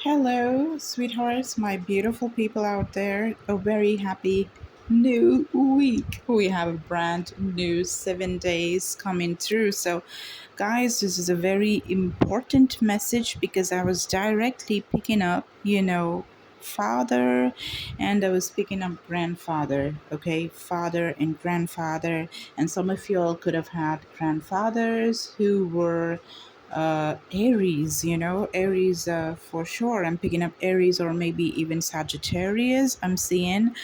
Hello, sweethearts, my beautiful people out there. A very happy new week. We have a brand new 7 days coming through. So, guys, this is a very important message because I was directly picking up, father, and I was picking up grandfather. Okay, father and grandfather. And some of you all could have had grandfathers who were Aries, Aries for sure. I'm picking up Aries or maybe even Sagittarius. I'm seeing.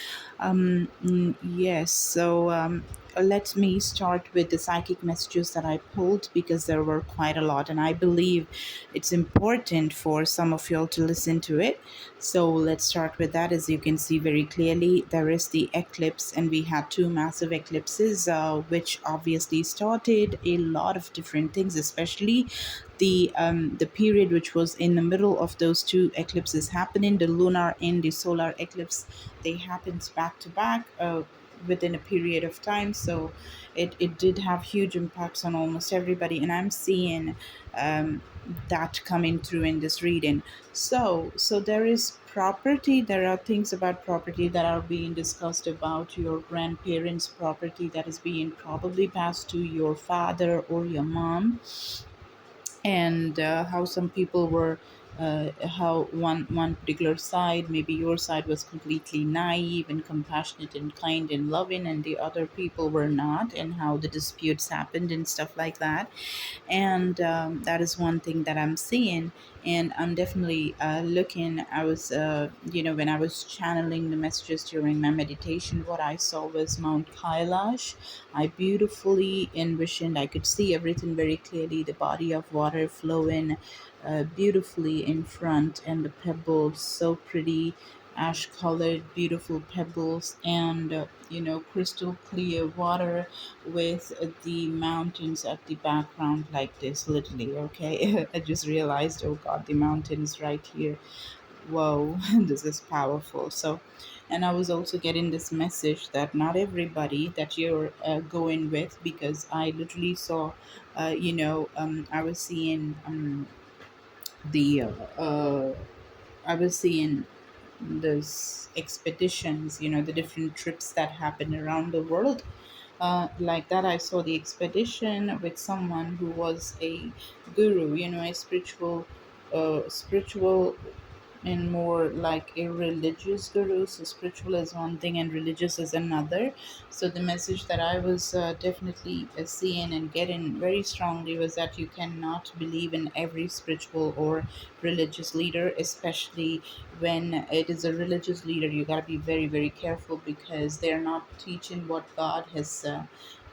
Yes, so let me start with the psychic messages that I pulled because there were quite a lot, and I believe it's important for some of y'all to listen to it. So let's start with that. As you can see very clearly, there is the eclipse, and we had two massive eclipses, which obviously started a lot of different things, especially the period which was in the middle of those two eclipses happening, the lunar and the solar eclipse. They happened back to back. Within a period of time, so it did have huge impacts on almost everybody, and I'm seeing that coming through in this reading. So there is property. There are things about property that are being discussed about your grandparents' property that is being probably passed to your father or your mom, and how some people were how one particular side, maybe your side, was completely naive and compassionate and kind and loving, and the other people were not, and how the disputes happened and stuff like that. And that is one thing that I'm seeing. And I'm definitely looking. I was when I was channeling the messages during my meditation, what I saw was Mount Kailash. I beautifully envisioned, I could see everything very clearly, the body of water flowing beautifully in front, and the pebbles so pretty, ash colored beautiful pebbles, and crystal clear water with the mountains at the background, like this, literally. Okay, I just realized, oh god, the mountains right here. Whoa, this is powerful. So, and I was also getting this message that not everybody that you're going with, because I literally saw, I was seeing the I was seeing those expeditions, the different trips that happen around the world. Like that, I saw the expedition with someone who was a guru, a spiritual and more like a religious guru. So spiritual is one thing and religious is another. So the message that I was definitely seeing and getting very strongly was that you cannot believe in every spiritual or religious leader, especially when it is a religious leader. You got to be very, very careful because they're not teaching what God has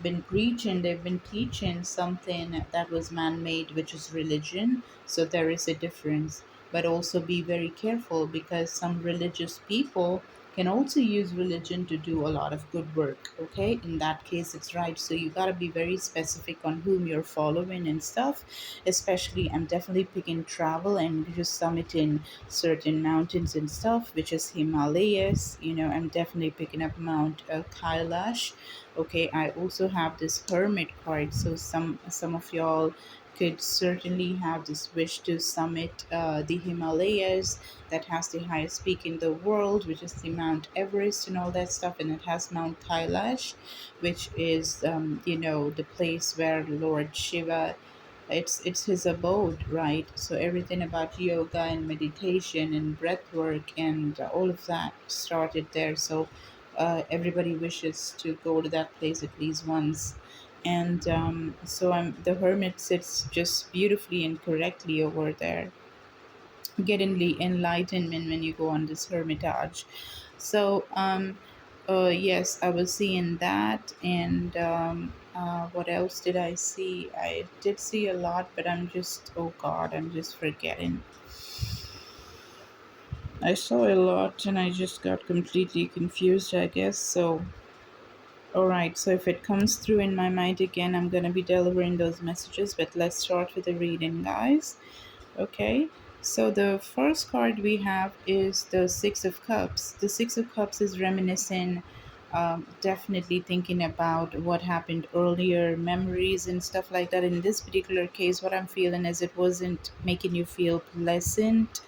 been preaching. They've been teaching something that was man-made, which is religion. So there is a difference. But also be very careful because some religious people can also use religion to do a lot of good work. Okay, in that case it's right. So you got to be very specific on whom you're following and stuff. Especially, I'm definitely picking travel and just summiting certain mountains and stuff, which is Himalayas. I'm definitely picking up Mount Kailash. Okay, I also have this hermit card, so some of y'all could certainly have this wish to summit the Himalayas, that has the highest peak in the world, which is the Mount Everest and all that stuff. And it has Mount Kailash, which is, the place where Lord Shiva, it's his abode, right? So everything about yoga and meditation and breath work and all of that started there. So everybody wishes to go to that place at least once. And so the hermit sits just beautifully and correctly over there, getting the enlightenment when you go on this hermitage. So yes, I was seeing that. And what else did I see? I did see a lot, but oh god, I'm just forgetting. I saw a lot and I just got completely confused, I guess. So all right, so if it comes through in my mind again, I'm going to be delivering those messages. But let's start with the reading, guys. Okay, so the first card we have is the Six of Cups. The Six of Cups is reminiscing, definitely thinking about what happened earlier, memories and stuff like that. In this particular case, what I'm feeling is it wasn't making you feel pleasant,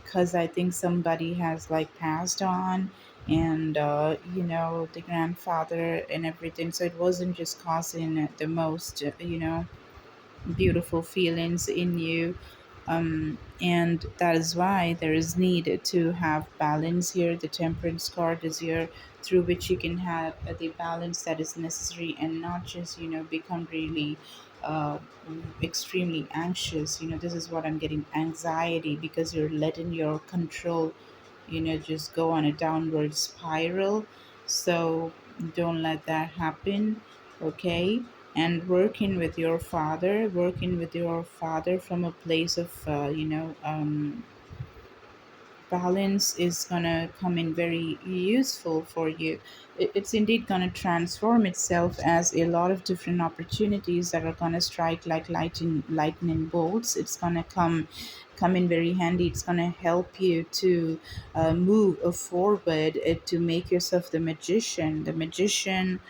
because I think somebody has like passed on, and the grandfather and everything. So it wasn't just causing the most, beautiful feelings in you. And that is why there is need to have balance here. The temperance card is here, through which you can have the balance that is necessary, and not just become really uh, extremely anxious. This is what I'm getting, anxiety, because you're letting your control just go on a downward spiral. So don't let that happen, okay? And working with your father from a place of balance is gonna come in very useful for you. It's indeed gonna transform itself as a lot of different opportunities that are gonna strike like lightning bolts. It's gonna come in very handy. It's gonna help you to move forward, to make yourself the magician.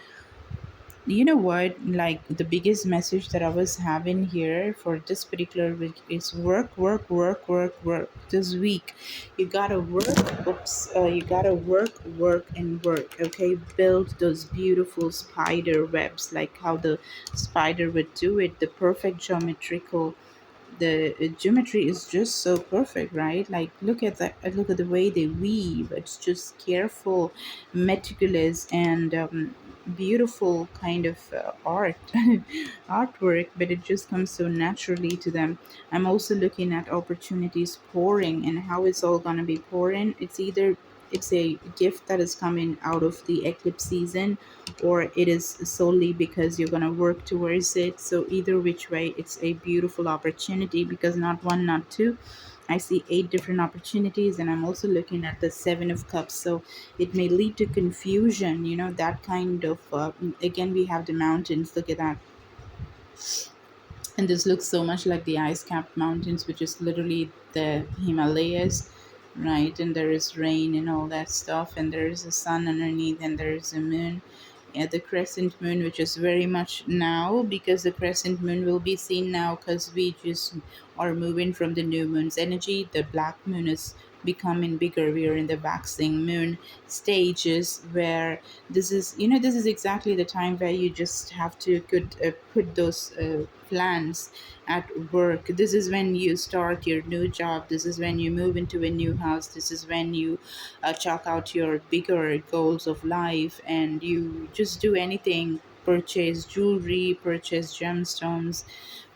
You know what, like the biggest message that I was having here for this particular week is work, work, work, work, work. This week you gotta work. You gotta work and work, okay? Build those beautiful spider webs, like how the spider would do it, the perfect geometrical. The geometry is just so perfect, right? Like look at the way they weave. It's just careful, meticulous, and beautiful kind of art artwork, but it just comes so naturally to them. I'm also looking at opportunities pouring, and how it's all going to be pouring. It's a gift that is coming out of the eclipse season, or it is solely because you're going to work towards it. So either which way, it's a beautiful opportunity, because not one, not two, I see 8 different opportunities. And I'm also looking at the 7 of cups. So it may lead to confusion, that kind of again, we have the mountains. Look at that. And this looks so much like the ice capped mountains, which is literally the Himalayas, right? And there is rain and all that stuff, and there is a sun underneath, and there is a moon. Yeah, the crescent moon, which is very much now, because the crescent moon will be seen now, because we just are moving from the new moon's energy. The black moon is becoming bigger. We are in the waxing moon stages, where this is exactly the time where you just have to put those plans at work. This is when you start your new job. This is when you move into a new house. This is when you chalk out your bigger goals of life, and you just do anything. Purchase jewelry, purchase gemstones,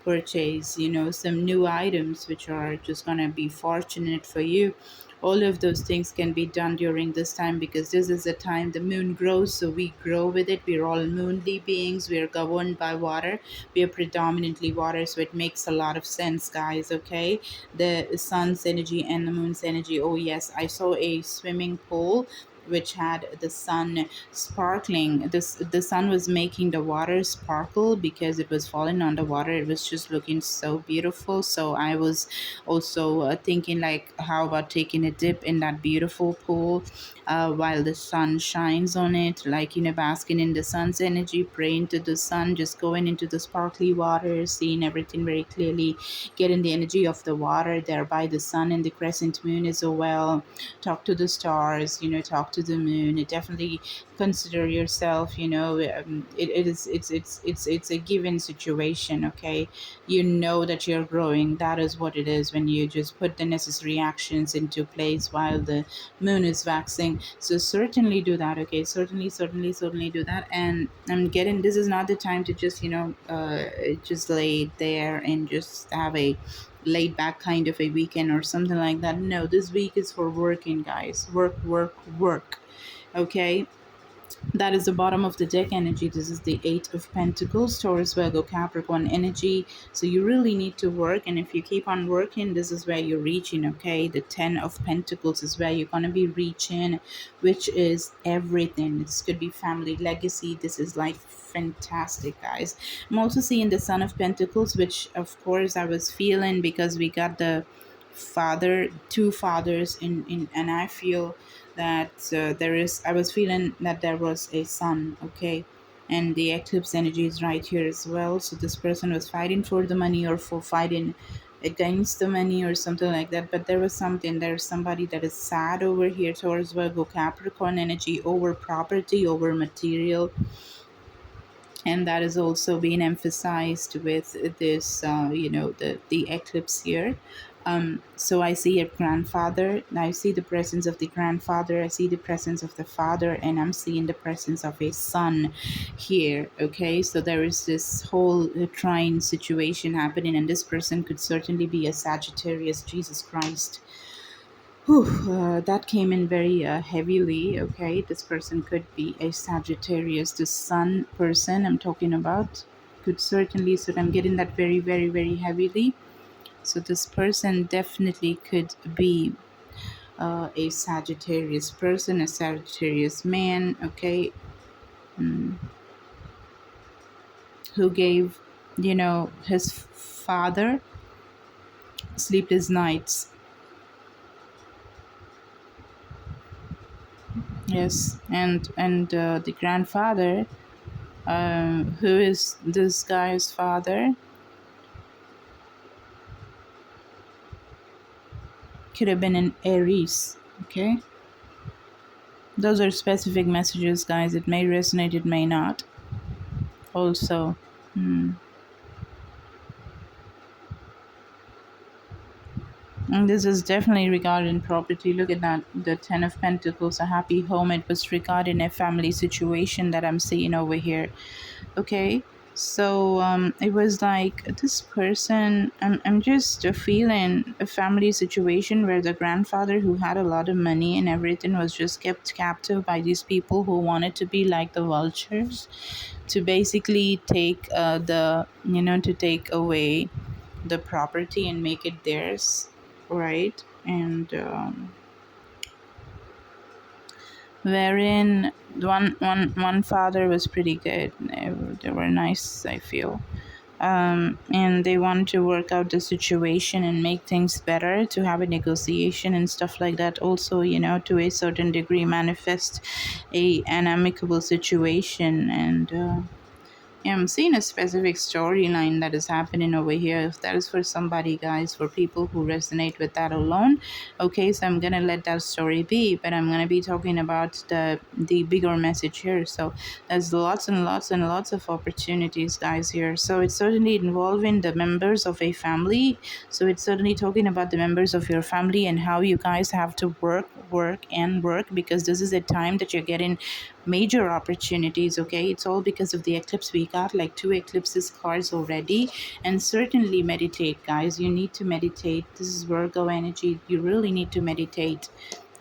purchase some new items which are just gonna be fortunate for you. All of those things can be done during this time, because this is the time the moon grows, so we grow with it. We're all moonly beings. We are governed by water. We are predominantly water, so it makes a lot of sense, guys, okay? The sun's energy and the moon's energy. Oh yes, I saw a swimming pool which had the sun sparkling. The sun was making the water sparkle because it was falling on the water. It was just looking so beautiful. So I was also thinking, like, how about taking a dip in that beautiful pool while the sun shines on it, like, basking in the sun's energy, praying to the sun, just going into the sparkly water, seeing everything very clearly, getting the energy of the water there by the sun and the crescent moon as well. Talk to the stars, talk to the moon. It definitely consider yourself, it's a given situation, okay? You know that you're growing. That is what it is when you just put the necessary actions into place while the moon is waxing. So certainly do that, okay? Certainly do that. And I'm getting, this is not the time to just lay there and just have a laid back kind of a weekend or something like that. No, this week is for working, guys. Work, work, work, okay? That is the bottom of the deck energy. This is the Eight of Pentacles, Taurus, Virgo, Capricorn energy. So you really need to work. And if you keep on working, this is where you're reaching, okay? The Ten of Pentacles is where you're going to be reaching, which is everything. This could be family legacy. This is like fantastic, guys. I'm also seeing the Son of Pentacles, which of course I was feeling, because we got the father, two fathers in and I feel that I was feeling that there was a son, okay, and the eclipse energy is right here as well. So this person was fighting for the money or for fighting against the money or something like that. But there was something, there's somebody that is sad over here towards Virgo Capricorn energy over property, over material, and that is also being emphasized with this the eclipse here. So I see a grandfather, I see the presence of the grandfather, I see the presence of the father, and I'm seeing the presence of a son here. Okay, so there is this whole trine situation happening, and this person could certainly be a Sagittarius. Jesus Christ. Whew, that came in very heavily. Okay, this person could be a Sagittarius. The Sun person I'm talking about could certainly. So I'm getting that very, very, very heavily. So this person definitely could be a Sagittarius person, a Sagittarius man. Okay, who gave, his father sleepless nights. Yes, and the grandfather, who is this guy's father, could have been an Aries. Okay, those are specific messages, guys. It may resonate, it may not. Also, and this is definitely regarding property. Look at that, the Ten of Pentacles, a happy home. It was regarding a family situation that I'm seeing over here. Okay, so it was like this person, I'm just feeling a family situation where the grandfather, who had a lot of money and everything, was just kept captive by these people who wanted to be like the vultures, to basically take to take away the property and make it theirs, right? And wherein one father was pretty good. They were nice, I feel. And they wanted to work out the situation and make things better, to have a negotiation and stuff like that. Also, to a certain degree, manifest an amicable situation. And yeah, I'm seeing a specific storyline that is happening over here. If that is for somebody, guys, for people who resonate with that alone, okay, so I'm gonna let that story be. But I'm gonna be talking about the bigger message here. So there's lots and lots and lots of opportunities, guys, here. So it's certainly involving the members of a family. So it's certainly talking about the members of your family and how you guys have to work, because this is a time that you're getting major opportunities. Okay, it's all because of the eclipse. We got like two eclipses cards already. And certainly meditate, guys. You need to meditate. This is Virgo energy. You really need to meditate,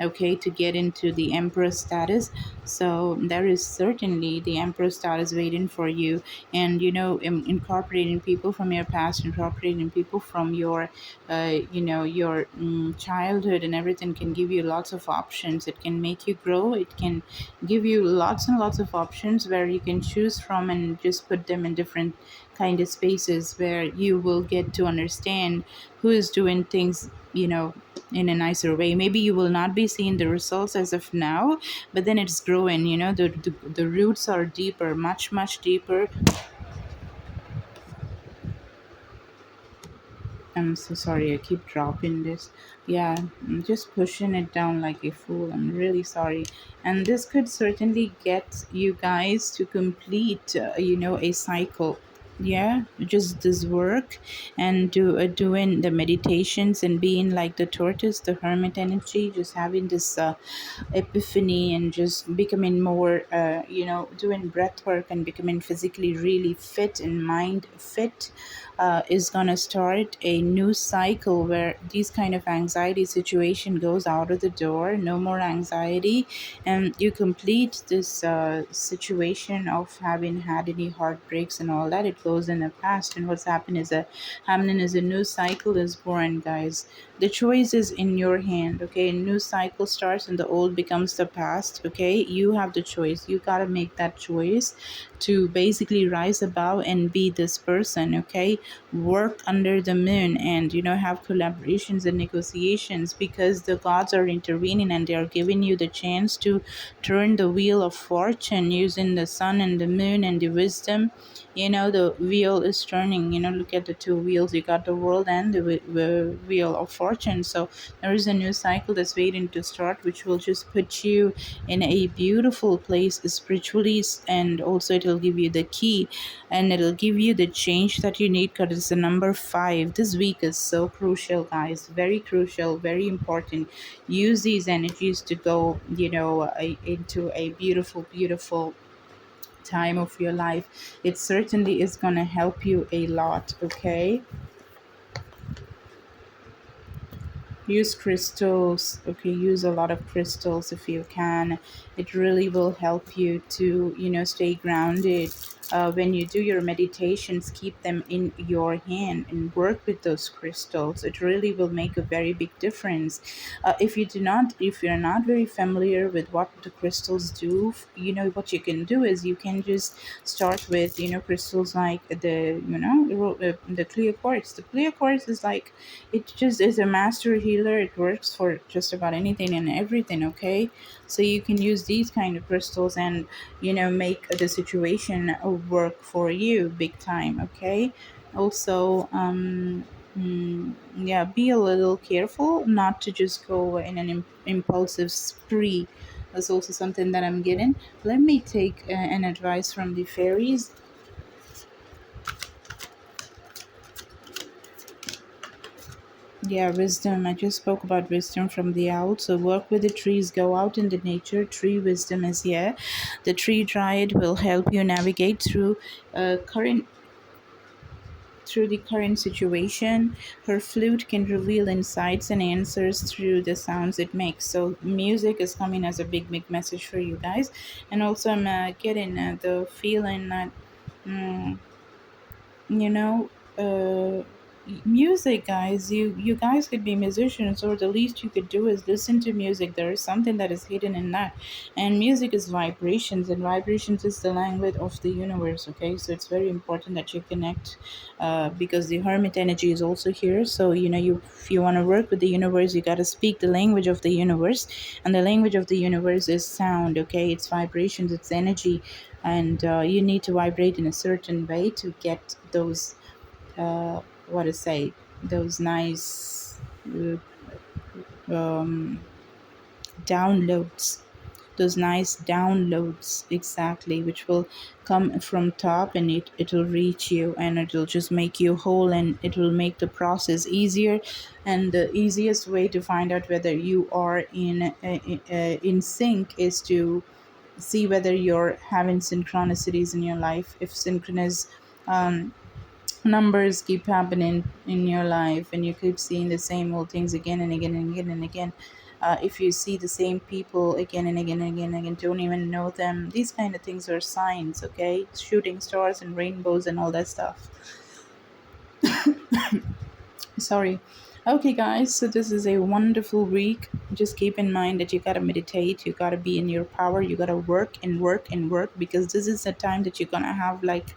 okay, to get into the emperor status. So there is certainly the emperor status waiting for you. And incorporating people from your past, incorporating people from your childhood and everything can give you lots of options. It can make you grow. It can give you lots and lots of options where you can choose from, and just put them in different kind of spaces where you will get to understand who is doing things, in a nicer way. Maybe you will not be seeing the results as of now, but then it's growing. The roots are deeper, much, much deeper. I'm so sorry, I keep dropping this. Yeah, I'm just pushing it down like a fool. I'm really sorry. And this could certainly get you guys to complete, a cycle. Yeah, just this work, and doing the meditations and being like the tortoise, the hermit energy, just having this epiphany, and just becoming more, doing breath work and becoming physically really fit and mind fit, is gonna start a new cycle where these kind of anxiety situation goes out of the door. No more anxiety, and you complete this situation of having had any heartbreaks and all that. It goes in the past, and what's happening is a new cycle is born, guys. The choice is in your hand. Okay, a new cycle starts and the old becomes the past. Okay, you have the choice. You got to make that choice to basically rise above and be this person. Okay, work under the moon and have collaborations and negotiations, because the gods are intervening and they are giving you the chance to turn the wheel of fortune using the sun and the moon and the wisdom. The wheel is turning. Look at the two wheels. You got the world and the wheel of fortune. So there is a new cycle that's waiting to start, which will just put you in a beautiful place spiritually, and also it'll give you the key, and it'll give you the change that you need, because it's the number 5. This week is so crucial, guys. Very crucial, very important. Use these energies to go, into a beautiful, beautiful time of your life. It certainly is going to help you a lot, okay? Use crystals. Okay, use a lot of crystals if you can. It really will help you to stay grounded. When you do your meditations, keep them in your hand and work with those crystals. It really will make a very big difference. If you're not very familiar with what the crystals do, what you can do is you can just start with crystals like the clear quartz. The clear quartz is like, it just is a master healer. It works for just about anything and everything, okay? So you can use these kind of crystals and make the situation work for you big time, okay? Also, yeah, be a little careful not to just go in an impulsive spree. That's also something that I'm getting. Let me take an advice from the fairies. Yeah, wisdom. I just spoke about wisdom from the owl. So work with the trees, go out in the nature. Tree wisdom is here. The tree dryad will help you navigate current through the current situation. Her flute can reveal insights and answers through the sounds it makes. So music is coming as a big, big message for you guys. And also I'm getting the feeling that mm, you know uh music, guys. You guys could be musicians, or the least you could do is listen to music. There is something that is hidden in that, and music is vibrations, and vibrations is the language of the universe, okay? So it's very important that you connect, because the hermit energy is also here. So if you want to work with the universe, you got to speak the language of the universe, and the language of the universe is sound, okay? It's vibrations, it's energy, and you need to vibrate in a certain way to get those what to say, those nice um, downloads, those nice downloads, exactly, which will come from top, and it'll reach you, and it'll just make you whole, and it will make the process easier. And the easiest way to find out whether you are in sync is to see whether you're having synchronicities in your life. If synchronous numbers keep happening in your life, and you keep seeing the same old things again and again and again and again, if you see the same people again and again and again and again, don't even know them, these kind of things are signs, okay? Shooting stars and rainbows and all that stuff. Sorry. Okay, guys, so this is a wonderful week. Just keep in mind that you gotta meditate, you gotta be in your power, you gotta work and work and work, because this is the time that you're gonna have, like,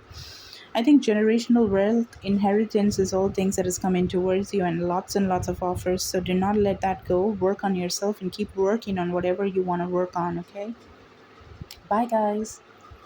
I think generational wealth, inheritance is all things that is coming towards you, and lots of offers. So do not let that go. Work on yourself and keep working on whatever you want to work on, okay? Bye, guys.